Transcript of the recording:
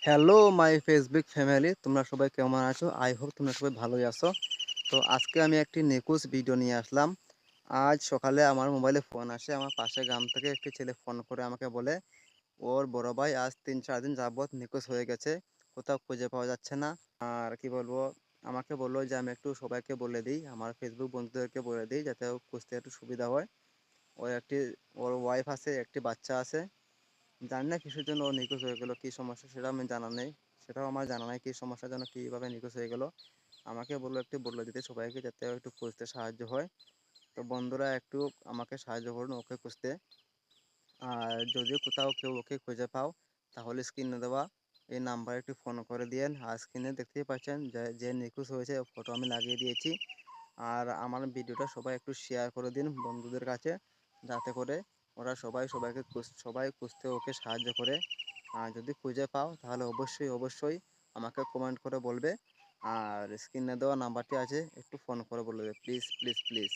Hello my Facebook family, তোমরা সবাই কেমন আছো? আই হোপ তোমরা সবাই ভালোই আছো। তো আজকে আমি একটি নিখোঁজ ভিডিও নিয়ে আসলাম। আজ সকালে আমার মোবাইলে ফোন আসে, আমার পাশের গ্রাম থেকে একটি ছেলে ফোন করে আমাকে বলে ওর বড় ভাই আজ 3-4 দিন যাবৎ নিখোঁজ হয়ে গেছে, কোথাও খুঁজে পাওয়া যাচ্ছে না। আর কি বলবো, আমাকে বললো যে আমি একটু সবাইকে বলে দিই, আমার ফেসবুক বন্ধুদেরকে বলে দিই যাতে ও খুঁজতে একটু সুবিধা হয়। ওর একটি ওর ওয়াইফ আছে, একটি বাচ্চা আছে। জানি না কিসের জন্য ও নিখোঁজ হয়ে গেল, কী সমস্যা সেটা আমি জানা নেই। সেটাও আমার জানা নাই কী সমস্যার জন্য কীভাবে নিখোঁজ হয়ে গেল। আমাকে বললো একটু বলে দিতে সবাইকে যাতে ও একটু খুঁজতে সাহায্য হয়। তো বন্ধুরা একটু আমাকে সাহায্য করুন ওকে খুঁজতে। আর যদি কোথাও কেউ ওকে খুঁজে পাও তাহলে স্ক্রিনে দেওয়া এই নাম্বারে একটু ফোন করে দিয়েন। আর স্ক্রিনে দেখতেই পাচ্ছেন যে যে নিখোঁজ হয়েছে ফটো আমি লাগিয়ে দিয়েছি। আর আমার ভিডিওটা সবাই একটু শেয়ার করে দিন বন্ধুদের কাছে, যাতে করে ওরা সবাই খুঁজতে ওকে সাহায্য করে। আর যদি খুঁজে পাও তাহলে অবশ্যই আমাকে কমেন্ট করে বলবে। আর স্ক্রিনে দেওয়া নাম্বারটি আছে, একটু ফোন করে বলবে প্লিজ প্লিজ প্লিজ।